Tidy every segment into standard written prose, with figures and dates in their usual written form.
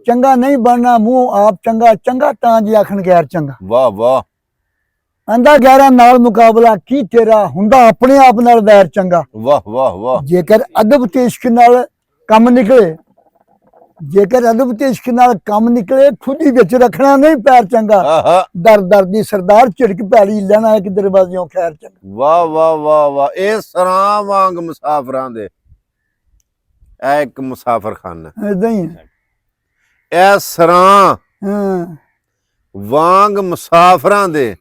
ਚੰਗਾ ਨਹੀਂ ਬਣਨਾ ਮੂੰਹ ਆਪ ਚੰਗਾ ਚੰਗਾ ਤਾਂ ਜੀ ਆਖਣ ਗੈਰ ਚੰਗਾ। ਵਾਹ ਵਾਹ। ਆਂਦਾ ਗੈਰਾਂ ਨਾਲ ਮੁਕਾਬਲਾ ਕੀ ਤੇਰਾ ਹੁੰਦਾ ਆਪਣੇ ਆਪ ਨਾਲ ਵੈਰ ਚੰਗਾ। ਵਾਹ ਵਾਹ ਵਾਹ। ਜੇਕਰ ਅਦਬ ਤੇ ਇਸ਼ਕ ਨਾਲ ਕੰਮ ਨਿਕਲੇ, ਜੇਕਰ ਅਦਬ ਤੇ ਇਸ਼ਕ ਨਾਲ ਕੰਮ ਨਿਕਲੇ, ਖੁਦੀ ਵਿੱਚ ਰੱਖਣਾ ਨਹੀਂ ਪੈਰ ਚੰਗਾ। ਦਰ ਦਰ ਦੀ ਸਰਦਾਰ ਝਿੜਕ ਪੈਲੀ ਲੈਣਾ ਇੱਕ ਦਰਵਾਜ਼ਿਓਂ ਖੈਰ ਚੰਗਾ। ਵਾਹ ਵਾਹ ਵਾਹ ਵਾਹ। ਇਹ ਸਰਾਂ ਵਾਂਗ ਮੁਸਾਫਰਾਂ ਦੇ ਇਹ ਇੱਕ ਮੁਸਾਫਰਖਾਨਾ ਏਦਾਂ ਹੀ ਹੈ। ਇਹ ਸਰਾਂ ਹਾਂ ਵਾਂਗ ਮੁਸਾਫਰਾਂ ਦੇ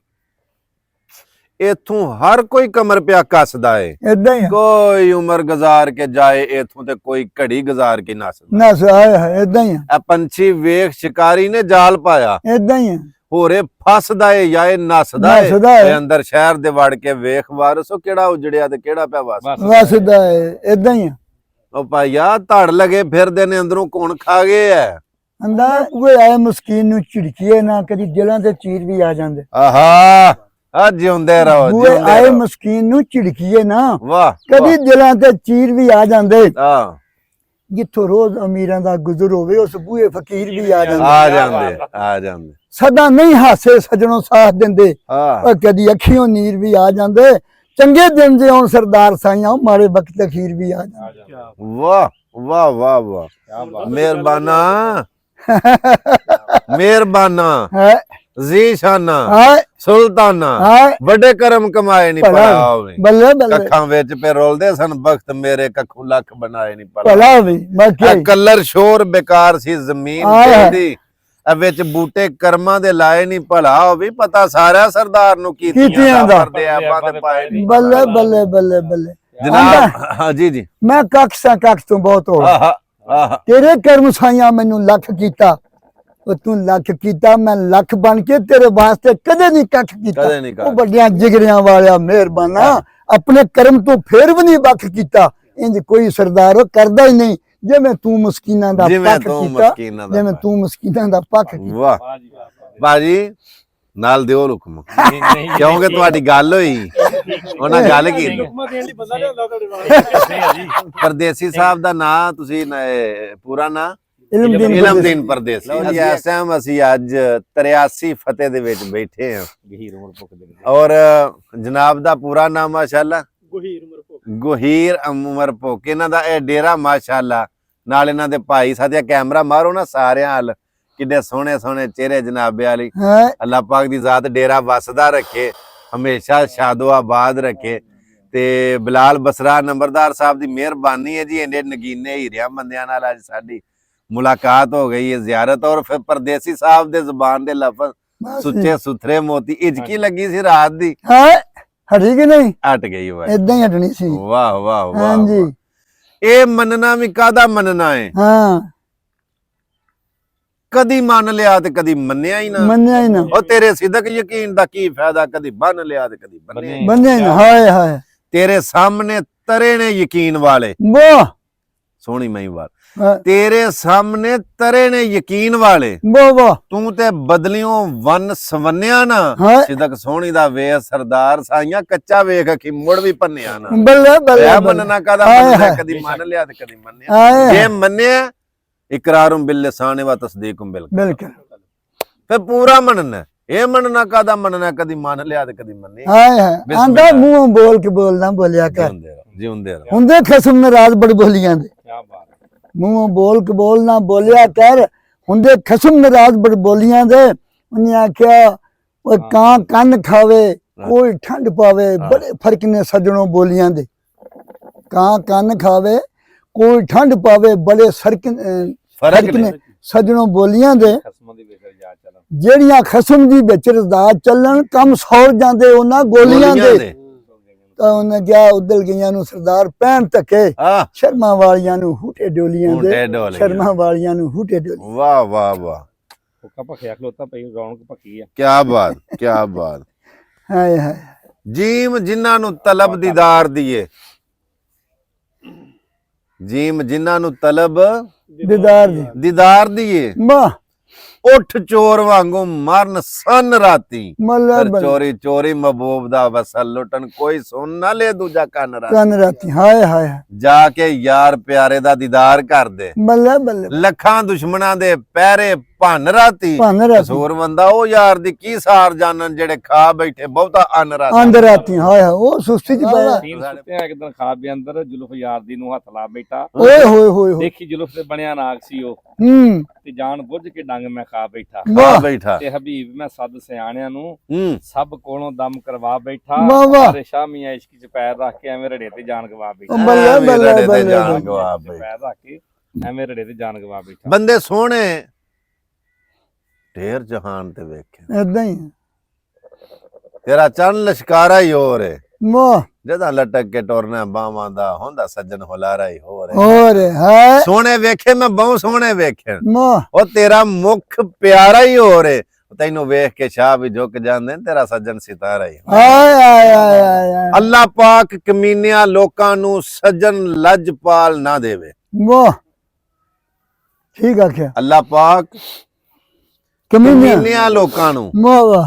ਇਥੋਂ ਹਰ ਕੋਈ ਕਮਰ ਪਿਆ ਕੱਸਦਾ ਏ। ਏਦਾਂ ਹੀ ਹੈ। ਕੋਈ ਉਮਰ ਗੁਜ਼ਾਰ ਕੇ ਜਾਏ ਇਥੋਂ ਤੇ ਕੋਈ ਘੜੀ ਗੁਜ਼ਾਰ ਕੇ ਨੱਸਦਾ। ਨਸ ਆਏ ਏਦਾਂ ਹੀ ਹੈ। ਇਹ ਪੰਛੀ ਵੇਖ ਸ਼ਿਕਾਰੀ ਨੇ ਜਾਲ ਪਾਇਆ, ਏਦਾਂ ਹੀ ਹੈ। ਹੋਰੇ ਫਸਦਾ ਏ ਜਾਂ ਇਹ ਨੱਸਦਾ ਏ। ਨੱਸਦਾ ਏ। ਤੇ ਅੰਦਰ ਸ਼ਹਿਰ ਦੇ ਵੜ ਕੇ ਵੇਖ ਵਾਰਸੋ ਕਿਹੜਾ ਉਜੜਿਆ ਤੇ ਕਿਹੜਾ ਪਿਆ ਵਸਦਾ ਹੈ। ਏਦਾਂ ਹੀ ਹੈ। ਉਹ ਭਾਈਆ ਧੜ ਲਗੇ ਫਿਰਦੇ ਨੇ ਅੰਦਰੋਂ ਕੌਣ ਖਾ ਗਏ ਐ। ਅੰਦਾ ਉਹ ਆਏ ਮਸਕੀਨ ਨੂੰ ਝਿੜਕੀਏ ਨਾ, ਕਦੀ ਦਿਲਾਂ ਤੇ ਚੀਰ ਵੀ ਆ ਜਾਂਦੇ। ਆਹਾ ਆ ਜਿਉਂਦੇ ਰਹੋ ਉਹ ਜਿਉਂਦੇ ਆਏ ਰਹੋ। ਮਸਕੀਨ ਨੂੰ ਝਿੜਕੀਏ ਨਾ, ਵਾਹ ਕਦੀ ਦਿਲਾਂ ਤੇ ਚੀਰ ਵੀ ਆ ਜਾਂਦੇ। ਆ ਜਿੱਥੋਂ ਰੋਜ਼ ਅਮੀਰਾਂ ਦਾ ਗੁਜ਼ਰ ਹੋਵੇ ਉਸ ਬੂਹੇ ਫਕੀਰ ਵੀ ਆ ਜਾਂਦੇ। ਆ ਜਾਂਦੇ ਆ ਜਾਂਦੇ। ਸਦਾ ਨਹੀਂ ਹਾਸੇ ਸਜਣੋਂ ਸਾਥ ਦਿੰਦੇ, ਆ ਕਦੀ ਅੱਖੀਓਂ ਨੀਰ ਵੀ ਆ ਜਾਂਦੇ। ਚੰਗੇ ਦਿਨ ਦੇ ਆਉਣ ਸਰਦਾਰ ਸਾਈਆਂ, ਮਾੜੇ ਵਕਤ ਅਖੀਰ ਵੀ ਆ ਜਾਂਦੇ। ਵਾਹ ਵਾਹ ਵਾਹ ਵਾਹ। ਮਿਹਰਬਾਨਾ ਮਿਹਰਬਾਨਾ ਹੈ ਜ਼ੀਸ਼ਾਨਾ ਹਾਏ ਸੁਲਤਾਨਾ ਹਾਏ ਵੱਡੇ ਕਰਮ ਕਮਾਏ ਨਹੀਂ ਭਲਾ ਹੋਵੇ। ਬੱਲੇ ਬੱਲੇ ਕੱਖਾਂ ਵਿੱਚ ਪੇ ਰੋਲਦੇ ਸਨ ਬਖਤ ਮੇਰੇ ਕੱਖੂ ਲੱਖ ਬਣਾਏ ਨਹੀਂ ਭਲਾ। ਭਲਾ ਹੋਵੇ। ਬਾਕੀ ਕਲਰ ਸ਼ੋਰ ਬੇਕਾਰ ਸੀ ਜ਼ਮੀਨ ਆਏ। ਦੀ ਵਿੱਚ ਬੂਟੇ ਕਰਮਾਂ ਦੇ ਲਾਏ ਨਹੀਂ ਭਲਾ ਹੋਵੇ। ਪਤਾ ਸਾਰਾ ਸਰਦਾਰ ਨੂੰ ਕੀਤੀਆਂ ਦਾ। ਕਰਦੇ ਆਪਾਂ ਤੇ ਪਾਏ ਨਹੀਂ। ਬੱਲੇ ਬੱਲੇ ਬੱਲੇ ਬੱਲੇ। ਜਨਾਬ ਹਾਂ ਜੀ ਜੀ। ਮੈਂ ਕੱਖ ਸਾਂ ਕੱਖ ਤੋਂ ਬਹੁਤ ਹੋ ਆਹਾ ਆਹਾ ਤੇਰੇ ਕਰਮ ਸਾਈਆਂ ਮੈਨੂੰ ਲੱਖ ਕੀਤਾ, ਉਹ ਤੂੰ ਲੱਖ ਕੀਤਾ ਮੈਂ ਲੱਖ ਬਣ ਕੇ ਤੇਰੇ ਵਾਸਤੇ ਕਦੇ ਨਹੀਂ ਕੱਖ ਕੀਤਾ। ਕਦੇ ਨਹੀਂ ਕੱਖ। ਉਹ ਵੱਡੀਆਂ ਜਿਗਰਿਆਂ ਵਾਲਿਆ ਮਿਹਰਬਾਨਾ, ਆਪਣੇ ਕਰਮ ਤੋਂ ਫੇਰ ਵੀ ਨਹੀਂ ਵੱਖ ਕੀਤਾ। ਇੰਜ ਕੋਈ ਸਰਦਾਰ ਉਹ ਕਰਦਾ ਹੀ ਨਹੀਂ ਜਿਵੇਂ ਤੂੰ ਮਸਕੀਨਾਂ ਦਾ ਪੱਖ ਕੀਤਾ, ਜਿਵੇਂ ਤੂੰ ਮਸਕੀਨਾਂ ਦਾ ਪੱਖ ਕੀਤਾ। ਵਾਹ ਬਾਜੀ ਨਾਲ ਦਿਓ ਹੁਕਮ ਕਿਉਂਕਿ ਤੁਹਾਡੀ ਗੱਲ ਹੋਈ ਉਹਨਾਂ ਗੱਲ ਕੀਤੀ। ਪਰਦੇਸੀ ਸਾਹਿਬ ਦਾ ਨਾਂ ਤੁਸੀਂ ਪੂਰਾ ਨਾਂ ਇਲਮਦੀਨ ਪਰਦੇਸੀ। ਇਸ ਟਾਈਮ ਅਸੀਂ ਅੱਜ 83 ਫਤਿਹ ਦੇ ਵਿੱਚ ਬੈਠੇ ਹਾਂ ਔਰ ਜਨਾਬ ਦਾ ਪੂਰਾ ਨਾਮ ਮਾਸ਼ਾਅੱਲਾ ਗੁਹੀਰ ਉਮਰ ਭੁੱਖ। ਇਹਨਾਂ ਦਾ ਇਹ ਡੇਰਾ ਮਾਸ਼ਾਅੱਲਾ। ਨਾਲ ਇਹਨਾਂ ਦੇ ਭਾਈ ਸਾਥੀਆ ਕੈਮਰਾ ਮਾਰੋ ਨਾ ਸਾਰਿਆਂ ਹਾਲ ਕਿੱਡੇ ਸੋਹਣੇ ਸੋਹਣੇ ਚਿਹਰੇ ਜਨਾਬੇ ਵਾਲੀ। ਅੱਲਾਹ ਪਾਕ ਦੀ ਜ਼ਾਤ ਡੇਰਾ ਵਸਦਾ ਰੱਖੇ, ਹਮੇਸ਼ਾ ਸ਼ਾਦੋ ਆਬਾਦ ਰੱਖੇ। ਤੇ ਬਿਲਾਲ ਬਸਰਾ ਨੰਬਰਦਾਰ ਸਾਹਿਬ ਦੀ ਮਿਹਰਬਾਨੀ ਹੈ ਜੀ, ਇੰਨੇ ਨਗੀਨੇ ਹੀਰਿਆਂ ਬੰਦਿਆਂ ਨਾਲ ਅੱਜ ਸਾਡੀ ਮੁਲਾਕਾਤ ਹੋ ਗਈ ਹੈ, ਜ਼ਿਆਰਤ। ਔਰ ਫਿਰ ਪਰਦੇਸੀ ਸਾਹਿਬ ਦੇ ਜ਼ੁਬਾਨ ਦੇ ਲਫ਼ਜ਼ ਸੁੱਚੇ ਸੁਥਰੇ ਮੋਤੀ। ਇਜਕੀ ਲੱਗੀ ਸੀ ਰਾਤ ਦੀ, ਹਟੀ ਕਿ ਨਹੀਂ? ਹਟ ਗਈ ਵਾ, ਏਦਾਂ ਹੀ ਹਟਣੀ ਸੀ। ਵਾਹ ਵਾਹ ਵਾਹ। ਹਾਂਜੀ ਇਹ ਮੰਨਣਾ ਵੀ ਕਾਹਦਾ ਮੰਨਣਾ ਹੈ। ਹਾਂ ਕਦੀ ਮੰਨ ਲਿਆ ਤੇ ਕਦੀ ਮੰਨਿਆ ਹੀ ਨਾ। ਮੰਨਿਆ ਹੀ ਨਾ। ਉਹ ਤੇਰੇ ਸਿਦਕ ਯਕੀਨ ਦਾ ਕੀ ਫਾਇਦਾ, ਕਦੀ ਬੰਨ ਲਿਆ ਤੇ ਕਦੀ ਬੰਨਿਆ ਹੀ ਨਾ। ਹਾਏ ਹਾਏ ਤੇਰੇ ਸਾਹਮਣੇ ਤਰੇ ਨੇ ਯਕੀਨ ਵਾਲੇ। ਵਾਹ ਸੋਹਣੀ ਮਈ ਵਾਰ ਤੇਰੇ ਸਾਹਮਣੇ ਤਰੇ ਨੇ ਯਕੀਨ ਵਾਲੇ। ਵਾਹ ਵਾਹ। ਤੂੰ ਤੇ ਬਦਲਿਓ ਵਨ ਸਵੰਨਿਆ ਨਾ। ਸਿਦਕ ਸੋਹਣੀ ਦਾ ਵੇਖ ਸਰਦਾਰ ਸਾਈਆਂ ਕੱਚਾ ਵੇਖ ਕਿ ਮੁੜ ਵੀ ਭੰਨਿਆ ਨਾ। ਬੱਲੇ ਬੱਲੇ। ਮੰਨਣਾ ਕਾਹਦਾ ਮੰਨਿਆ, ਕਦੀ ਮੰਨ ਲਿਆ ਤੇ ਕਦੀ ਮੰਨਿਆ। ਜੇ ਮੰਨਿਆ ਇਕਰਾਰੁਮ ਬਿਲ ਲਿਸਾਨ व तस्दीकुम बिल ਬਿਲਕੁਲ ਫਿਰ ਪੂਰਾ ਮੰਨਣਾ। ਇਹ ਮੰਨਣਾ ਕਾਹਦਾ ਮੰਨਣਾ, ਕਦੀ ਮੰਨ ਲਿਆ ਤੇ ਕਦੀ ਮੰਨਿਆ। ਹਾਏ ਹਾਏ। ਆਂਦਾ ਮੂੰਹੋਂ ਬੋਲ ਕੇ ਬੋਲਣਾ ਬੋਲਿਆ ਕਰ। ਜਿਉਂਦੇ ਰਹੋ। ਹੁੰਦੇ ਖਸਮ ਨਾਰਾਜ਼ ਬੜੀ ਬੋਲੀਆਂ ਦੇ। ਮੂੰਹੋਂ ਬੋਲ ਕੇ ਬੋਲਣਾ ਬੋਲਿਆ ਕਰ। ਹੁੰਦੇ ਖਸਮ ਨਾਰਾਜ਼ ਬੜੀ ਬੋਲੀਆਂ ਦੇ। ਉਹਨੇ ਆਖਿਆ ਉਹ ਕਾਂ ਕੰਨ ਖਾਵੇ ਕੋਈ ਠੰਡ ਪਾਵੇ, ਬੜੇ ਫਰਕ ਨੇ ਸੱਜਣੋਂ ਬੋਲੀਆਂ ਦੇ। ਕਾਂ ਕੰਨ ਖਾਵੇ ਕੋਈ ਠੰਡ ਪਾਵੇ, ਬੜੇ ਫਰਕ ਨੇ ਸੱਜਣੋਂ ਬੋਲੀਆਂ ਦੇ। ਜਿਹੜੀਆਂ ਖਸਮ ਦੀ ਵਿੱਚ ਰਜ਼ਾ ਚੱਲਣ ਕੰਮ ਸੌਰ ਜਾਂਦੇ ਉਹਨਾਂ ਗੋਲੀਆਂ ਦੇ। ਤਾਂ ਉਹਨੇ ਕਿਹਾ ਉਦਲ ਗਈਆਂ ਨੂੰ ਸਰਦਾਰ ਪੈਣ ਧੱਕੇ, ਸ਼ਰਮਾ ਵਾਲੀਆਂ ਨੂੰ ਹੂਟੇ ਡੋਲੀਆਂ ਦੇ। ਸ਼ਰਮਾ ਵਾਲੀਆਂ ਨੂੰ ਹੂਟੇ ਡੋਲੀਆਂ। ਵਾਹ ਵਾਹ ਵਾਹ। ਕਿਆ ਬਾਤ ਕਿਆ ਬਾਤ। ਹਾਏ ਹਾਏ। ਜੀਮ ਜਿਨ੍ਹਾਂ ਨੂੰ ਤਲਬ ਦੀਦਾਰ ਦੀਏ, ਜੀਮ ਜਿਨ੍ਹਾਂ ਨੂੰ ਤਲਬ ਦੀਦਾਰ ਦੀਦਾਰ ਦੀਏ, ਵਾਹ ਉੱਠ ਚੋਰ ਵਾਂਗੂ ਮਰਨ ਸਨ ਰਾਤੀ ਮੱਲਾ ਪਰ ਚੋਰੀ ਚੋਰੀ ਮਹਿਬੂਬ ਦਾ ਵਸਲ ਲੁੱਟਣ ਕੋਈ ਸੁਣ ਨਾ ਲੈ ਦੂਜਾ ਕੰਨ ਰਾਤੀ ਕੰਨ ਰਾਤੀ ਹਾਏ ਹਾਏ ਜਾ ਕੇ ਯਾਰ ਪਿਆਰੇ ਦਾ ਦੀਦਾਰ ਕਰਦੇ ਬੱਲੇ ਬੱਲੇ ਲੱਖਾਂ ਦੁਸ਼ਮਣਾਂ ਦੇ ਪਹਿਰੇ ਭੰਨ ਰਾਤੀ ਭੰਨ ਰਾਤੀ ਕਸੂਰ ਬੰਦਾ ਉਹ ਯਾਰ ਦੀ ਕੀ ਸਾਰ ਜਾਣਨ ਜਿਹੜੇ ਖਾ ਬੈਠੇ ਬਹੁਤਾ ਅੰਨ ਰਾਤੀ ਅੰਦਰ ਰਾਤੀ ਹਾਏ ਹਾਏ ਉਹ ਸੁਸਤੀ ਚ ਪਿਆ ਤੀਨ ਸੁੱਤਿਆ ਇੱਕ ਦਿਨ ਖਾਬ ਦੇ ਅੰਦਰ ਜ਼ੁਲਫ ਯਾਰ ਦੀ ਨੂੰ ਹੱਥ ਲਾ ਬੈਠਾ ਓਏ ਹੋਏ ਹੋਏ ਹੋਏ ਦੇਖੀ ਜ਼ੁਲਫ ਤੇ ਬਣਿਆ ਨਾਗ ਸੀ ਉਹ ਤੇ ਜਾਣ ਬੁੱਝ ਕੇ ਡੰਗ ਮੈਂ ਖਾ ਬੈਠਾ ਖਾ ਬੈਠਾ ਤੇ ਹਬੀਬ ਮੈਂ ਸੱਦ ਸਿਆਣਿਆਂ ਨੂੰ ਹੂੰ ਸਭ ਕੋਲੋਂ ਦਮ ਕਰਵਾ ਬੈਠਾ ਵਾਹ ਵਾਹ ਸਾਰੇ ਸ਼ਾਮੀਆਂ ਇਸ਼ਕ ਚ ਪੈਰ ਰੱਖ ਕੇ ਐਵੇਂ ਰੜੇ ਤੇ ਜਾਨ ਗਵਾ ਬੈਠਾ ਬੱਲੇ ਐਵੇਂ ਬੱਲੇ ਰੜੇ ਤੇ ਬੱਲੇ ਜਾਨ ਗਵਾ ਬੈਠਾ ਪੈਰ ਰੱਖ ਕੇ ਐਵੇਂ ਰੜੇ ਤੇ ਜਾਨ ਗਵਾ ਬੈਠਾ ਬੰਦੇ ਸੋਹਣੇ ਢੇਰ ਜਹਾਨ ਤੇ ਵੇਖੇ ਏਦਾਂ ਹੀ ਤੇਰਾ ਚੰਨ ਲਸ਼ਕਾਰਾ ਹੀ ਹੋਰ ਹੈ ਮੋ ਜਦਾਂ ਲਟਕ ਕੇ ਟੁਰਨਾ ਬਾਵਾਂ ਦਾ ਹੁੰਦਾ ਸੱਜਣ ਹੁਲਾਰਾ ਹੀ ਹੋਰ ਹੈ ਹੋਰ ਹੈ ਸੋਹਣੇ ਵੇਖੇ ਮੈਂ ਬਹੁਤ ਸੋਹਣੇ ਵੇਖੇ ਮੋ ਉਹ ਤੇਰਾ ਮੁਖ ਪਿਆਰਾ ਹੀ ਹੋਰ ਹੈ ਤੈਨੂੰ ਵੇਖ ਕੇ ਸ਼ਾਹ ਵੀ ਝੁਕ ਜਾਂਦੇ ਨੇ ਤੇਰਾ ਸੱਜਣ ਸਿਤਾਰਾ ਹੀ ਹਾਏ ਹਾਏ ਹਾਏ ਹਾਏ ਅੱਲਾਹ ਪਾਕ ਕਮੀਨਿਆਂ ਲੋਕਾਂ ਨੂੰ ਸੱਜਣ ਲਜਪਾਲ ਨਾ ਦੇਵੇ ਮੋ ਠੀਕ ਆਖਿਆ ਅੱਲਾਹ ਪਾਕ ਕਮੀਨਿਆਂ ਲੋਕਾਂ ਨੂੰ ਮੋ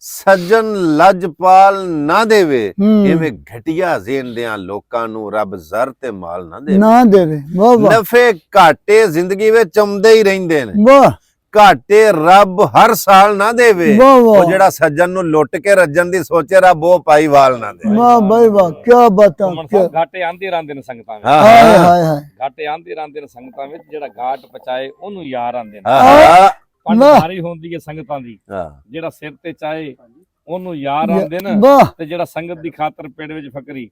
ਸੱਜਣ ਲਜਪਾਲ ਨਾ ਦੇਵੇ ਹੂੰ। ਇਵੇਂ ਘਟੀਆ ਜ਼ੇਨ ਦਿਆਂ ਲੋਕਾਂ ਨੂੰ ਰੱਬ ਜ਼ਰ ਤੇ ਮਾਲ ਨਾ ਦੇਵੇ ਨਾ ਦੇਵੇ ਮੋ ਨਫੇ ਘਾਟੇ ਜ਼ਿੰਦਗੀ ਵਿੱਚ ਚਮਦੇ ਹੀ ਰਹਿੰਦੇ ਨੇ ਮੋ ਘਾਟੇ ਰੱਬ ਹਰ ਸਾਲ ਨਾ ਦੇਵੇ ਵਾਹ ਉਹ ਵਾਹ ਜਿਹੜਾ ਸੱਜਣ ਨੂੰ ਲੁੱਟ ਕੇ ਰੱਜਣ ਦੀ ਸੋਚੇ ਰੱਬ ਉਹ ਪਾਈ ਵਾਲ ਨਾ ਦੇ ਵਾਹ ਭਾਈ ਵਾਹ ਕੀ ਬਤਾ ਘੁੰਮਣ ਸਾਹਿਬ ਘਾਟੇ ਆਂਦੇ ਰਹਿੰਦੇ ਨੇ ਸੰਗਤਾਂ ਵਿੱਚ ਹਾਏ ਹਾਏ ਹਾਏ ਘਾਟੇ ਆਂਦੇ ਰਹਿੰਦੇ ਨੇ ਸੰਗਤਾਂ ਵਿੱਚ ਜਿਹੜਾ ਘਾਟ ਪਚਾਏ ਉਹਨੂੰ ਯਾਰ ਆਂਦੇ ਨੇ ਹਾਂ ਪੰਡਾਰੀ ਹੁੰਦੀ ਹੈ ਸੰਗਤਾਂ ਦੀ ਹਾਂ ਜਿਹੜਾ ਸਿਰ ਤੇ ਚਾਏ ਉਹਨੂੰ ਯਾਰ ਆਂਦੇ ਨੇ ਵਾਹ ਤੇ ਜਿਹੜਾ ਸੰਗਤ ਦੀ ਖਾਤਰ ਪਿੰਡ ਵਿੱਚ ਫਕਰੀ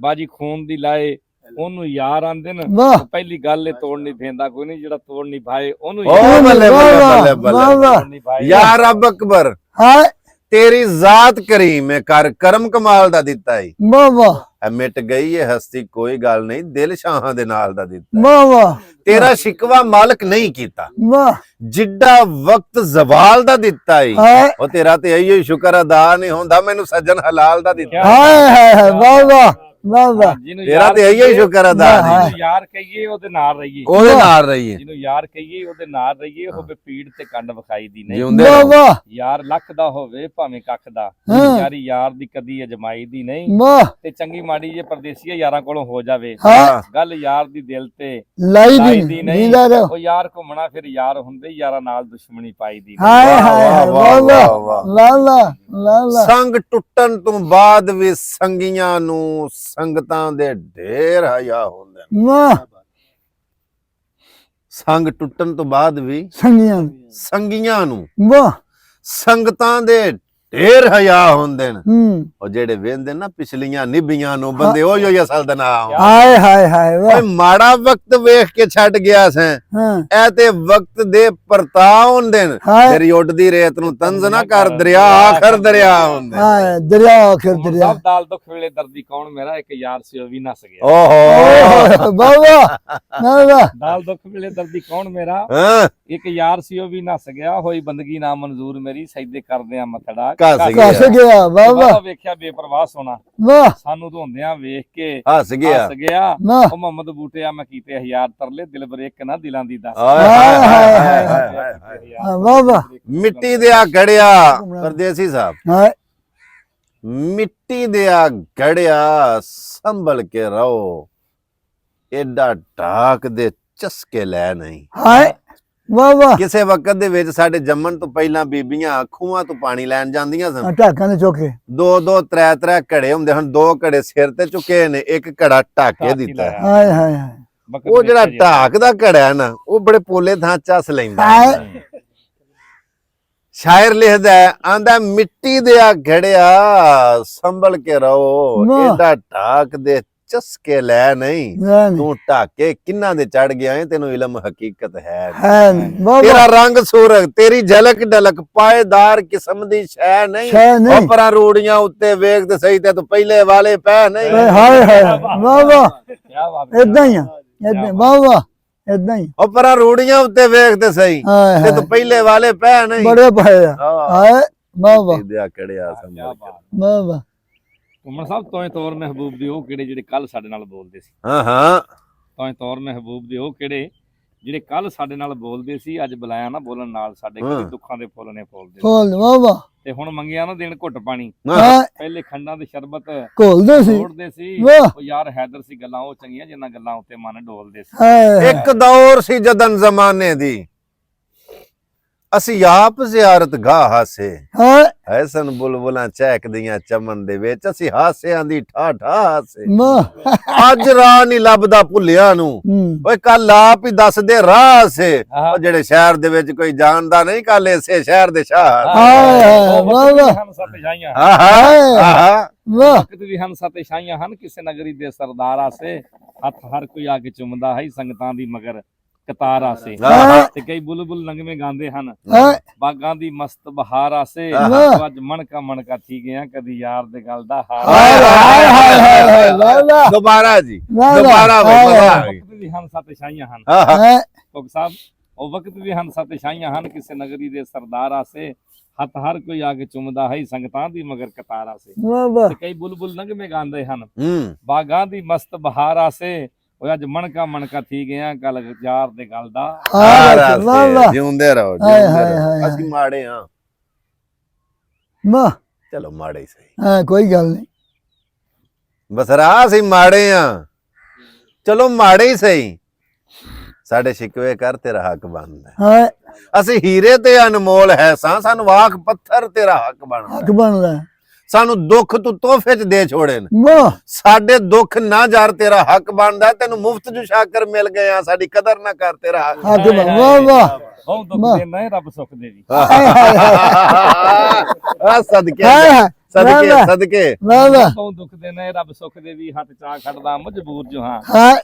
ਬਾਜੀ ਖੂਨ ਦੀ ਲਾਏ ਉਹਨੂੰ ਯਾਰ ਆਂਦੇ ਨੇ ਵਾਹ ਪਹਿਲੀ ਗੱਲ ਇਹ ਤੋੜ ਨਹੀਂ ਦੇਂਦਾ ਕੋਈ ਨਹੀਂ ਜਿਹੜਾ ਤੋੜ ਨਹੀਂ ਭਾਏ ਉਹਨੂੰ ਓ ਬੱਲੇ ਬੱਲੇ ਬੱਲੇ ਵਾਹ ਵਾਹ ਤੋੜ ਨਹੀਂ ਭਾਏ ਯਾ ਰੱਬ ਅਕਬਰ ਹਾਏ ਤੇਰੀ ਜ਼ਾਤ ਕਰੀਮ ਹੈ ਕਰ ਕਰਮ ਕਮਾਲ ਦਾ ਦਿੱਤਾ ਈ ਵਾਹ ਵਾਹ ਐ ਮਿਟ ਗਈ ਇਹ ਹਸਤੀ ਕੋਈ ਗੱਲ ਨਹੀਂ ਦਿਲ ਸ਼ਾਹਾਂ ਦੇ ਨਾਲ ਦਾ ਦਿੱਤਾ ਵਾਹ ਵਾਹ ਤੇਰਾ ਸ਼ਿਕਵਾ ਮਾਲਕ ਨਹੀਂ ਕੀਤਾ ਵਾਹ ਜਿੱਡਾ ਵਕਤ ਜ਼ਵਾਲ ਦਾ ਦਿੱਤਾ ਈ ਹਾਏ ਉਹ ਤੇਰਾ ਤੇ ਇਹੋ ਹੀ ਸ਼ੁਕਰ ਅਦਾ ਨਹੀਂ ਹੁੰਦਾ ਮੈਨੂੰ ਸੱਜਣ ਹਲਾਲ ਦਾ ਦਿੱਤਾ ਹਾਏ ਹਾਏ ਵਾਹ ਵਾਹ ਵਾਹ ਵਾਹ ਜਿਹਨੂੰ ਤੇਰਾ ਯਾਰ ਤੇ ਇਹੋ ਹੀ ਸ਼ੁਕਰ ਅਦਾ ਨਹੀਂ ਜਿਹਨੂੰ ਯਾਰ ਕਹੀਏ ਉਹਦੇ ਨਾਲ ਰਹੀਏ ਉਹਦੇ ਨਾਲ ਰਹੀਏ ਜਿਹਨੂੰ ਯਾਰ ਕਹੀਏ ਉਹਦੇ ਨਾਲ ਰਹੀਏ ਹੋਵੇ ਪੀੜ ਤੇ ਕੰਡ ਵਿਖਾਈ ਦੀ ਨਹੀਂ ਜਿਉਂਦੇ ਵਾਹ ਰਹੋ ਵਾਹ ਯਾਰ ਲੱਖ ਦਾ ਹੋਵੇ ਭਾਵੇਂ ਕੱਖ ਦਾ ਹਾਂ। ਯਾਰੀ ਯਾਰ ਦੀ ਕਦੀ ਅਜਮਾਈ ਦੀ ਨਹੀਂ ਵਾਹ ਤੇ ਚੰਗੀ ਮਾੜੀ ਜੇ ਪਰਦੇਸੀਆ ਯਾਰਾਂ ਕੋਲੋਂ ਹੋ ਜਾਵੇ ਹਾਂ ਗੱਲ ਯਾਰ ਦੀ ਦਿਲ ਤੇ ਲਾਈ ਲਾਈ ਦੀ ਦੀ ਨਹੀਂ ਨੀਂਦਾ ਰਹੋ ਉਹ ਯਾਰ ਘੁੰਮਣਾ ਫਿਰ ਯਾਰ ਹੁੰਦੇ ਯਾਰਾਂ ਨਾਲ ਦੁਸ਼ਮਣੀ ਪਾਈ ਦੀ ਨਹੀਂ। ਹਾਏ ਹਾਏ ਹਾਏ ਵਾਹ ਵਾਹ ਵਾਹ। ਵਾਹ ਵਾਹ ਵਾਹ ਵਾਹ ਸੰਗ ਟੁੱਟਣ ਤੋਂ ਬਾਅਦ ਵੀ ਸੰਗੀਆਂ ਨੂੰ ਸੰਗਤਾਂ ਦੇ ਢੇਰ ਹਯਾ ਹੁੰਦੇ ਨੇ ਵਾਹ ਸੰਗ ਟੁੱਟਣ ਤੋਂ ਬਾਅਦ ਵੀ ਸੰਗੀਆਂ ਸੰਗੀਆਂ ਨੂੰ ਵਾਹ ਸੰਗਤਾਂ ਦੇ ਢੇਰ ਹਯਾ ਹੁੰਦੇ ਨੇ ਹੂੰ ਉਹ ਜਿਹੜੇ ਵੇਂਦੇ ਨਾ ਪਿਛਲੀਆਂ ਨਿਭੀਆਂ ਨੂੰ ਬੰਦੇ ਉਹ ਹੀ ਅਸਲ ਦਾ ਨਾਮ ਹਾਏ ਹਾਏ ਹਾਏ ਵਾਹ ਓਏ ਮਾੜਾ ਵਕਤ ਵੇਖ ਕੇ ਛੱਡ ਗਿਆ ਸੈਂ ਹਾਂ ਐ ਤੇ ਵਕਤ ਦੇ ਪਰਤਾਅ ਹੁੰਦੇ ਨੇ ਹਾਏ ਤੇਰੀ ਉੱਡਦੀ ਰੇਤ ਨੂੰ ਤੰਜ਼ ਨਾ ਕਰ ਦਰਿਆ ਆਖਰ ਦਰਿਆ ਹੁੰਦੇ ਹਾਏ ਦਰਿਆ ਆਖਰ ਦਰਿਆ ਸਭ ਦਾਲ ਦੁੱਖ ਵੇਲੇ ਦਰਦੀ ਕੌਣ ਮੇਰਾ ਇੱਕ ਯਾਰ ਸੀ ਉਹ ਵੀ ਨਸ ਗਿਆ ਓਹੋ ਵਾਹ ਵਾਹ ਵਾਹ ਵਾਹ ਦਾਲ ਦੁੱਖ ਵੇਲੇ ਦਰਦੀ ਕੌਣ ਮੇਰਾ ਹਾਂ ਇੱਕ ਯਾਰ ਸੀ ਉਹ ਵੀ ਨਸ ਗਿਆ ਹੋਈ ਬੰਦਗੀ ਨਾ ਮਨਜ਼ੂਰ ਮੇਰੀ ਸਜਦੇ ਕਰਦੇ ਆ ਮਥੜਾ ਕੱਸ ਕੱਸ ਗਿਆ ਵਾਹ ਵਾਹ ਵੇਖਿਆ ਬੇਪਰਵਾਹ ਸੋਨਾ ਵਾਹ ਸਾਨੂੰ ਧੋਂਦਿਆਂ ਵੇਖ ਕੇ ਹੱਸ ਗਿਆ ਹੱਸ ਗਿਆ ਵਾਹ ਉਹ ਮੁਹੰਮਦ ਬੂਟਿਆ ਮੈਂ ਕੀਤੇ ਹਜ਼ਾਰ ਤਰਲੇ ਦਿਲ ਬਰੇਕ ਨਾ ਦਿਲਾਂ ਦੀ ਦੱਸ ਆਏ ਹਾਏ ਹਾਏ ਹਾਏ ਹਾਏ ਹਾਏ। ਹਾਂ, ਵਾਹ ਵਾਹ ਮਿੱਟੀ ਦਿਆ ਘੜਿਆ ਪਰਦੇਸੀ ਸਾਹਿਬ ਹਾਏ ਮਿੱਟੀ ਦਿਆ ਘੜਿਆ ਸੰਭਲ ਕੇ ਰਹੋ ਐਡਾ ਢਾਕ ਦੇ ਚਸਕੇ ਲੈ ਨਹੀਂ ਹਾਏ ਵਾਹ ਵਾਹ ਕਿਸੇ ਵਕਤ ਦੇ ਵਿੱਚ ਸਾਡੇ ਜੰਮਣ ਤੋਂ ਪਹਿਲਾਂ ਬੀਬੀਆਂ ਖੂਹਾਂ ਤੋਂ ਪਾਣੀ ਲੈਣ ਜਾਂਦੀਆਂ ਸਨ ਢਾਕਾਂ ਦੇ ਚੋਕੇ ਦੋ ਦੋ ਤਰੇ ਤਰੇ ਘੜੇ ਹੁੰਦੇ ਹਨ ਦੋ ਘੜੇ ਸਿਰ ਤੇ ਚੁੱਕੇ ਨੇ ਇੱਕ ਘੜਾ ਢਾਕੇ ਦਿੱਤਾ ਹੈ। ਹਾਏ ਹਾਏ ਹਾਏ ਉਹ ਜਿਹੜਾ ਢਾਕ ਦਾ ਘੜਾ ਹੈ ਨਾ ਉਹ ਬੜੇ ਪੋਲੇ ਥਾਂ ਚਸ ਲੈਂਦਾ ਹੈ। ਹਾਏ ਸ਼ਾਇਰ ਲਿਖਦਾ ਹੈ ਆਂਦਾ ਮਿੱਟੀ ਦਿਆ ਘੜਿਆ ਸੰਭਲ ਕੇ ਰਹੋ ਵਾਹ। ਐਡਾ ਢਾਕ ਦੇ ਚਸਕੇ ਲੈ ਨਹੀਂ ਨਾ ਨਹੀਂ ਤੂੰ ਢਾਕੇ ਕਿੰਨਾ ਦੇ ਚੜ ਗਿਆ ਹੈ ਤੈਨੂੰ ਇਲਮ ਹਕੀਕਤ ਹੈ ਨਹੀਂ। ਹੈ ਨਹੀਂ ਵਾਹ ਤੇਰਾ ਵਾਹ ਰੰਗ ਸੂਰਗ ਤੇਰੀ ਝਲਕ ਢਲਕ ਪਾਏਦਾਰ ਕਿਸਮ ਦੀ ਸ਼ੈ ਨਹੀਂ ਸ਼ੈ ਨਹੀਂ ਉਪਰਾਂ ਰੂੜੀਆਂ ਉੱਤੇ ਵੇਖ ਤੇ ਸਹੀ ਤੇ ਤੂੰ ਪਹਿਲੇ ਵਾਲੇ ਪੈ ਨਹੀਂ ਹਾਏ ਹਾਏ ਵਾਹ ਵਾਹ ਕੀ ਬਾਤ ਇਦਾਂ ਹੀ ਆ ਇਦਾਂ ਵਾਹ ਵਾਹ ਇਦਾਂ ਹੀ ਉਪਰਾਂ ਰੂੜੀਆਂ ਉੱਤੇ ਵੇਖ ਤੇ ਸਹੀ ਹਾਏ ਤੇ ਹਾਏ ਤੂੰ ਪਹਿਲੇ ਵਾਲੇ ਪੈ ਨਹੀਂ ਬੜੇ ਪਏ ਆ ਹਾਂ ਹਾਏ ਵਾਹ ਵਾਹ ਦਿਆ ਕੜਿਆ ਸੰਭਲ ਕੇ। ਵਾਹ ਵਾਹ ਘੁੰਮਣ ਸਾਹਿਬ ਤੋਏ ਤੌਰ ਮਹਿਬੂਬ ਦੇ ਉਹ ਕਿਹੜੇ ਜਿਹੜੇ ਕੱਲ ਸਾਡੇ ਨਾਲ ਬੋਲਦੇ ਸੀ ਹਾਂ ਹਾਂ ਤੋਏ ਤੌਰ ਮਹਿਬੂਬ ਦੇ ਉਹ ਕਿਹੜੇ ਜਿਹੜੇ ਕੱਲ ਸਾਡੇ ਨਾਲ ਬੋਲਦੇ ਸੀ ਅੱਜ ਬੁਲਾਇਆ ਨਾ ਬੋਲਣ ਨਾਲ ਸਾਡੇ ਕਦੇ ਦੁੱਖਾਂ ਦੇ ਫੁੱਲ ਨੇ ਫੋਲਦੇ ਫੋਲ ਵਾਹ ਵਾਹ ਤੇ ਹੁਣ ਮੰਗਿਆ ਨਾ ਦੇਣ ਘੁੱਟ ਪਾਣੀ ਹਾਂ ਪਹਿਲੇ ਖੰਡਾਂ ਦੇ ਸ਼ਰਬਤ ਘੋਲਦੇ ਸੀ ਤੋੜਦੇ ਸੀ ਵਾਹ ਉਹ ਯਾਰ ਹੈਦਰ ਸੀ ਗੱਲਾਂ ਉਹ ਚੰਗੀਆਂ ਜਿੰਨਾਂ ਗੱਲਾਂ ਉੱਤੇ ਮਨ ਡੋਲਦੇ ਸੀ ਹਾਏ ਇੱਕ ਦੌਰ ਸੀ ਜਦਨ ਜ਼ਮਾਨੇ ਦੀ ਅਸੀਂ ਆਪ ਜ਼ਿਆਰਤ ਗਾਹ ਹਾਸੇ ਹਾਏ ਐਸਨ ਬੁਲਬੁਲਾਂ ਚਹਿਕਦੀਆਂ ਚਮਨ ਦੇ ਵਿੱਚ ਅਸੀਂ ਹਾਸਿਆਂ ਦੀ ਠਾ ਠਾ ਹਾਸੇ ਵਾਹ ਅੱਜ ਰਾਹ ਨਹੀਂ ਲੱਭਦਾ ਭੁੱਲਿਆਂ ਨੂੰ ਓਏ ਕੱਲ ਆਪ ਹੀ ਦੱਸਦੇ ਰਾਹ ਸੇ ਉਹ ਜਿਹੜੇ ਸ਼ਹਿਰ ਦੇ ਵਿੱਚ ਕੋਈ ਜਾਣਦਾ ਨਹੀਂ ਕੱਲ ਇਸੇ ਸ਼ਹਿਰ ਦੇ ਸ਼ਾਹ ਹਾਏ ਵਾਹ ਵਾਹ ਹਨ ਸੱਤ ਸ਼ਾਹੀਆਂ ਆਹਾ ਵਾਹ ਵਕਤ ਵੀ ਹਨ ਸੱਤ ਸ਼ਾਹੀਆਂ ਹਨ ਕਿਸੇ ਨਗਰੀ ਦੇ ਸਰਦਾਰ ਆਸੇ ਹੱਥ ਹਰ ਕੋਈ ਆ ਕੇ ਚੁੰਮਦਾ ਹੈ ਸੰਗਤਾਂ ਦੀ ਮਗਰ ਕਤਾਰ ਆਸੇ ਤੇ ਕਈ ਬੁਲਬੁਲ ਨਗਮੇ ਗਾਉਂਦੇ ਹਨ ਬਾਗਾਂ ਦੀ ਮਸਤ ਬਹਾਰ ਆਸੇ ਅੱਜ ਮਣਕਾ ਥੀ ਗਿਆ ਕਦੀ ਯਾਰ ਦੇ ਗੱਲ ਦਾ ਹਾਰ ਦੁਬਾਰਾ ਜੀ ਦੁਬਾਰਾ ਵਕਤ ਵੀ ਹਨ ਸੱਤ ਸ਼ਾਹੀਆਂ ਹਨ ਕੋਕ ਸਾਹਿਬ ਉਹ ਵਕਤ ਵੀ ਹਨ ਸੱਤ ਸ਼ਾਹੀਆਂ ਹਨ ਕਿਸੇ ਨਗਰੀ ਦੇ ਸਰਦਾਰ ਆਸੇ ਹੱਥ ਹਰ ਕੋਈ ਆ ਕੇ ਚੁੰਮਦਾ ਹੈ ਸੰਗਤਾਂ ਦੀ ਮਗਰ ਕਤਾਰ ਆਸੇ ਤੇ ਕਈ ਬੁਲਬੁਲ ਨਗਮੇ ਗਾਉਂਦੇ ਹਨ ਬਾਗਾਂ ਦੀ ਮਸਤ ਬਹਾਰ ਆਸੇ ਉਹ ਅੱਜ ਮਣਕਾ ਥੀ ਗਿਆ ਕੱਲ ਯਾਰ ਦੇ ਗੱਲ ਦਾ ਜਿਉਂਦੇ ਰਹੋ ਅਸੀਂ ਮਾੜੇ ਹਾਂ ਚਲੋ ਮਾੜੇ ਹੀ ਸਹੀ ਹਾਂ ਕੋਈ ਗੱਲ ਨਹੀਂ ਬਸ ਰਾਹ ਅਸੀਂ ਮਾੜੇ ਹਾਂ ਚਲੋ ਮਾੜੇ ਹੀ ਸਹੀ ਸਾਡੇ ਸ਼ਿਕਵੇ ਕਰ ਤੇਰਾ ਹੱਕ ਬਣਦਾ ਅਸੀਂ ਹੀਰੇ ਤੇ ਅਨਮੋਲ ਹੈ ਸਾਨੂੰ ਵਾਖ ਪੱਥਰ ਤੇਰਾ ਹੱਕ ਬਣਦਾ ਸਾਨੂੰ ਦੁੱਖ ਤੂੰ ਤੋਹਫੇ ਚ ਦੇ ਛੋੜੇ ਨੇ ਸਾਡੇ ਦੁੱਖ ਨਾ ਜਰ ਤੇਰਾ ਹੱਕ ਬਣਦਾ ਤੈਨੂੰ ਮੁਫਤ ਚ ਸ਼ਾਕਰ ਮਿਲ ਗਏ ਆ ਸਾਡੀ ਕਦਰ ਨਾ ਕਰ ਤੇਰਾ ਹੱਕ ਵਾਹ ਵਾਹ ਬਹੁਤ ਦੁੱਖ ਦੇਣਾ ਹੈ ਰੱਬ ਸੁੱਖ ਦੇ ਜੀ ਸਦਕੇ ਬਹੁਤ ਦੁੱਖ ਦੇਣਾ ਹੈ ਰੱਬ ਸੁੱਖ ਦੇ ਵੀ ਹੱਥ ਚਾ ਖੜਦਾ ਮਜਬੂਰ ਜੋ ਹਾਂ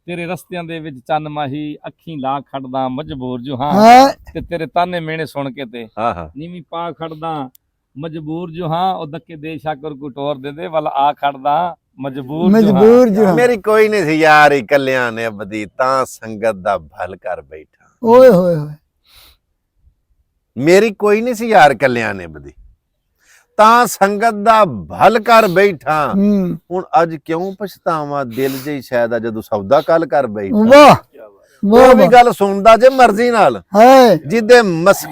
ਤੇਰੇ ਰਸਤਿਆਂ ਦੇ ਵਿੱਚ ਚੰਨ ਮਾਹੀ ਅੱਖੀਂ ਲਾ ਖੜਦਾ ਮਜਬੂਰ ਜੋ ਹਾਂ ਤੇ ਤੇਰੇ ਤਾਨੇ ਮੇਣੇ ਸੁਣ ਕੇ ਤੇ ਨੀਵੀਂ ਪਾ ਖੜਦਾ ਮਜਬੂਰ ਜੋ ਹਾਂ ਉਹ ਧੱਕੇ ਦੇ ਸ਼ਾਕਰ ਕੋ ਟੋਰ ਦੇ ਦੇ ਵੱਲ ਆ ਖੜਦਾ ਮਜਬੂਰ ਜੋ ਮੇਰੀ ਕੋਈ ਨਹੀਂ ਸੀ ਯਾਰ ਇਕੱਲਿਆਂ ਨੇ ਅਬਦੀ ਤਾਂ ਸੰਗਤ ਦਾ ਭਲ ਕਰ ਬੈਠਾ ਓਏ ਹੋਏ ਹੋਏ ਮੇਰੀ ਕੋਈ ਨਹੀਂ ਸੀ ਯਾਰ ਇਕੱਲਿਆਂ ਨੇ ਅਬਦੀ ਤਾਂ ਸੰਗਤ ਦਾ ਭਲ ਕਰ ਬੈਠਾ ਹੁਣ ਅੱਜ ਕਿਉਂ ਪਛਤਾਵਾਂ ਦਿਲ ਜਿਹੀ ਸ਼ਾਇਦ ਆ ਜਦੋਂ ਸੌਦਾ ਕੱਲ ਕਰ ਬੈਠਾ ਵਾਹ ਉਹ ਵੀ ਗੱਲ ਸੁਣਦਾ ਜੇ ਮਰਜ਼ੀ ਨਾਲ ਜਿੱਦੇ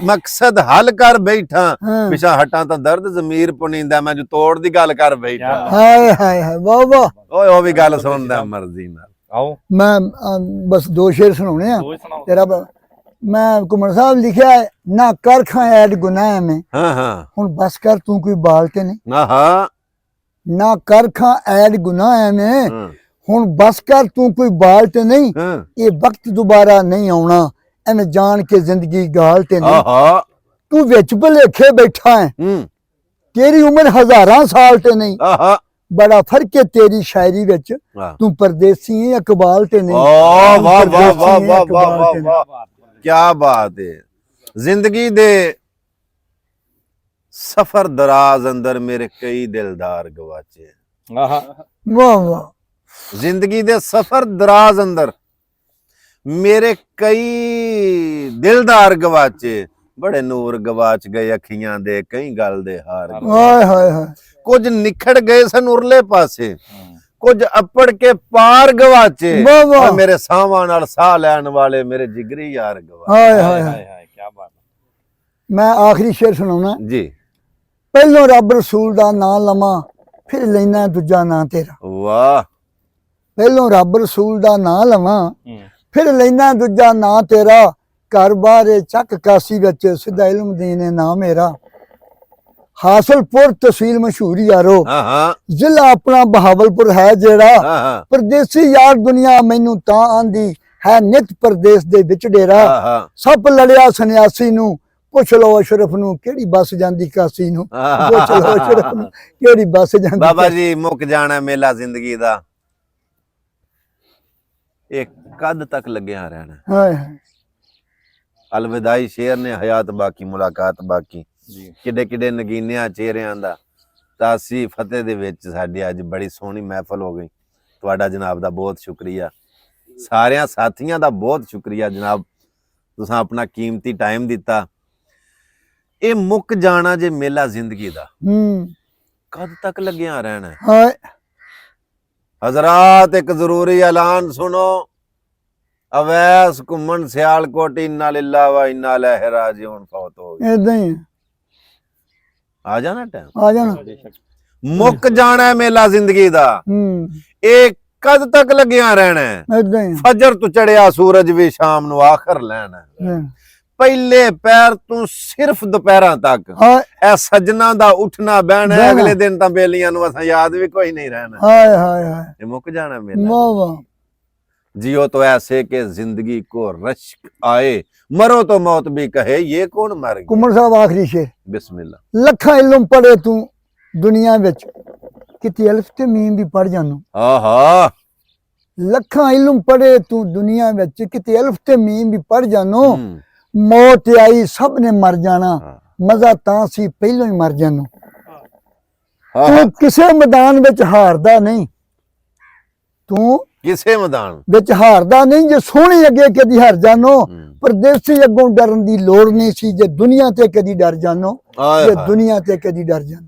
ਮਕਸਦ ਹੱਲ ਕਰ ਬੈਠਾ ਪਿਛਾ ਹਟਾਂ ਤਾਂ ਦਰਦ ਜ਼ਮੀਰ ਪੁਨੀਂਦਾ ਮੈਂ ਜੋ ਤੋੜ ਦੀ ਗੱਲ ਕਰ ਬੈਠਾ ਹਾਏ ਹਾਏ ਹਾਏ ਵਾਹ ਵਾਹ ਓਏ ਉਹ ਵੀ ਗੱਲ ਸੁਣਦਾ ਮਰਜ਼ੀ ਨਾਲ ਆਓ ਮੈਂ ਬਸ ਦੋ ਸ਼ੇਰ ਸੁਣਾਉਣੇ ਆ ਤੇਰਾ ਮੈਂ ਕੁਮਰ ਸਾਹਿਬ ਲਿਖਿਆ ਹੈ ਨਾ ਕਰ ਖਾਂ ਐਡ ਗੁਨਾਹ में ਹੁਣ ਬਸ ਕਰ ਤੂੰ ਕੋਈ ਬਾਲ ਤੇ ਨਹੀਂ ਨਾ ਕਰ ਖਾਂ ਐਡ ਗੁਨਾਹ में ਹੁਣ ਬਸ ਕਰ ਤੂੰ ਕੋਈ ਬਾਲ ਤੇ ਨਹੀਂ ਇਹ ਵਕਤ ਦੁਬਾਰਾ ਨਹੀਂ ਆਉਣਾ ਐਵੇਂ ਜਾਣ ਕੇ ਜ਼ਿੰਦਗੀ ਗਾਲ ਤੇ ਨਹੀਂ ਤੂੰ ਵਿੱਚ ਭਲੇਖੇ ਬੈਠਾ ਹੈ ਤੇਰੀ ਉਮਰ ਹਜ਼ਾਰਾਂ ਸਾਲ ਤੇ ਨਹੀਂ ਬੜਾ ਫਰਕ ਹੈ ਤੇਰੀ ਸ਼ਾਇਰੀ ਵਿੱਚ ਤੂੰ ਪਰਦੇਸੀ ਹੈ ਇਕਬਾਲ ਤੇ ਨਹੀਂ ਵਾਹ ਵਾਹ ਵਾਹ ਵਾਹ ਵਾਹ ਵਾਹ ਵਾਹ ਕਿਆ ਬਾਤ ਹੈ ਜ਼ਿੰਦਗੀ ਦੇ ਸਫਰ ਦਰਾਜ਼ ਅੰਦਰ ਮੇਰੇ ਕਈ ਦਿਲਦਾਰ ਗਵਾਚੇ ਵਾਹ ਵਾਹ ਜ਼ਿੰਦਗੀ ਦੇ ਸਫਰ ਦਰਾਜ਼ ਅੰਦਰ ਮੇਰੇ ਕਈ ਦਿਲਦਾਰ ਗਵਾਚੇ ਬੜੇ ਨੂਰ ਗਵਾਚ ਗਏ ਅੱਖੀਆਂ ਦੇ ਕਈ ਗੱਲ ਦੇ ਹਾਰ ਹਾਏ ਹਾਏ ਹਾਏ ਕੁਝ ਨਿਖੜ ਗਏ ਸਨ ਉਰਲੇ ਪਾਸੇ ਕੁਝ ਅੱਪੜ ਕੇ ਪਾਰ ਗਵਾਚੇ ਮੇਰੇ ਸਾਹਾਂ ਨਾਲ ਸਾਹ ਲੈਣ ਵਾਲੇ ਮੇਰੇ ਜਿਗਰੀ ਯਾਰ ਗਵਾਚੇ ਹਾਏ ਹਾਏ ਹਾਏ ਕੀ ਬਾਤ ਮੈਂ ਆਖਰੀ ਸ਼ੇਰ ਸੁਣਾਉਣਾ ਜੀ ਪਹਿਲੋਂ ਰੱਬ ਰਸੂਲ ਦਾ ਨਾਂ ਲਵਾਂ ਫਿਰ ਲੈਣਾ ਦੂਜਾ ਨਾਂ ਤੇਰਾ ਵਾਹ ਪਹਿਲੋਂ ਰੱਬ ਰਸੂਲ ਦਾ ਨਾਂ ਲਵਾਂ ਫਿਰ ਲੈਣਾ ਦੂਜਾ ਨਾਂ ਤੇਰਾ ਘਰ ਬਾਰੇ ਚੱਕ ਕਾਸੀ ਵਿੱਚ ਸਿੱਧਾ ਇਲਮ ਦੀਨ ਨਾ ਮੇਰਾ ਹਾਸਲਪੁਰ ਤਹਿਸੀਲ ਮਸ਼ਹੂਰ ਯਾਰੋ ਜ਼ਿਲ੍ਹਾ ਆਪਣਾ ਬਹਾਵਲਪੁਰ ਹੈ ਜਿਹੜਾ ਪਰਦੇਸੀ ਯਾਰ ਦੁਨੀਆ ਮੈਨੂੰ ਤਾਂ ਆਂਦੀ ਹੈ ਨਿਤ ਪਰਦੇਸ ਦੇ ਵਿੱਚ ਡੇਰਾ ਸੱਪ ਲੜਿਆ ਸੰਨਿਆਸੀ ਨੂੰ ਪੁੱਛ ਲੋ ਅਸ਼ਰਫ ਨੂੰ ਕਿਹੜੀ ਬੱਸ ਜਾਂਦੀ ਕਾਸੀ ਨੂੰ ਪੁੱਛ ਲੋ ਅਸ਼ਰਫ ਨੂੰ ਕਿਹੜੀ ਬੱਸ ਜਾਂਦੀ ਬਾਬਾ ਜੀ ਮੁੱਕ ਜਾਣਾ ਮੇਲਾ ਜ਼ਿੰਦਗੀ ਦਾ ਇਹ ਕਦ ਤੱਕ ਲੱਗਿਆ ਰਹਿਣਾ ਹਾਏ ਅਲਵਿਦਾਈ ਸ਼ੇਰ ਨੇ ਹਯਾਤ ਬਾਕੀ ਮੁਲਾਕਾਤ ਬਾਕੀ ਕਿੱਡੇ ਕਿੱਡੇ ਨਗੀਨਿਆਂ ਚਿਹਰਿਆਂ ਦਾ ਤਾਸੀ ਫਤਿਹ ਦੇ ਵਿੱਚ ਸਾਡੀ ਅੱਜ ਬੜੀ ਸੋਹਣੀ ਮਹਿਫਲ ਹੋ ਗਈ ਤੁਹਾਡਾ ਜਨਾਬ ਦਾ ਬਹੁਤ ਸ਼ੁਕਰੀਆ ਸਾਰਿਆਂ ਸਾਥੀਆਂ ਦਾ ਬਹੁਤ ਸ਼ੁਕਰੀਆ ਜਨਾਬ ਤੁਸੀਂ ਆਪਣਾ ਕੀਮਤੀ ਟਾਈਮ ਦਿੱਤਾ ਇਹ ਮੁੱਕ ਜਾਣਾ ਜੇ ਮੇਲਾ ਜ਼ਿੰਦਗੀ ਦਾ ਕਦ ਤੱਕ ਲੱਗਿਆ ਰਹਿਣਾ ਹਾਏ हजरात एक जरूरी ऐलान सुनो ਅਵੈਸ ਘੁੰਮਣ ਸਿਆਲਕੋਟ ਇਨਾ ਲਿਲਾ ਵਾ ਇਨਾ ਲਹਿ ਰਾਜੀ ਹੁਣ ਫੌਤ ਹੋ ਗਈ। ਏਦਾਂ ਹੀ ਆ ਜਾਣਾ ਟਾਈਮ, ਆ ਜਾਣਾ। ਮੁੱਕ ਜਾਣਾ ਮੇਲਾ ਜ਼ਿੰਦਗੀ ਦਾ। ਇਹ ਕਦ ਤੱਕ ਲੱਗਿਆ ਰਹਿਣਾ ਹੈ? ਏਦਾਂ ਹੀ ਫਜਰ ਤੋਂ ਚੜਿਆ ਸੂਰਜ ਵੀ ਸ਼ਾਮ ਨੂੰ ਆਖਰ ਲੈਣਾ ਹੈ। ਪਹਿਲੇ ਪੈਰ ਤੋਂ ਸਿਰਫ ਦੁਪਹਿਰਾਂ ਤੱਕ ਇਹ ਸੱਜਣਾ ਦਾ ਉੱਠਣਾ ਬਹਿਣਾ। ਅਗਲੇ ਦਿਨ ਤਾਂ ਬੇਲੀਆਂ ਨੂੰ ਅਸਾਂ ਯਾਦ ਵੀ ਕੋਈ ਨਹੀਂ ਰਹਿਣਾ। ਹਾਏ ਹਾਏ ਹਾਏ, ਇਹ ਮੁੱਕ ਜਾਣਾ ਮੇਲਾ। ਵਾਹ ਵਾਹ। जियो तो ऐसे के जिंदगी को रश्क आए, मरो तो मौत भी कहे, ये कौन मर गया। कुमर साहब आखिरी शेर। बिस्मिल्लाह। लखा इल्म पढ़े तू दुनिया विच किती अल्फ ते मीम भी पढ़ जानो। आहा। लखा इल्म पढ़े तू दुनिया विच किती अल्फ ते मीम भी पढ़ जानो। मौत आई सब ने मर जाना, मजा तां सी पहलों ही मर जानो। तू किसे मैदान विच हारदा नहीं, तू किसे मैदान विच हारदा नहीं, जे सोहणे अगे कदी हार जानो। परदेसी अगों डरन दी लोड़ नहीं सी, जे दुनिया ते कदी डर जानो, जे दुनिया ते कदी डर जानो।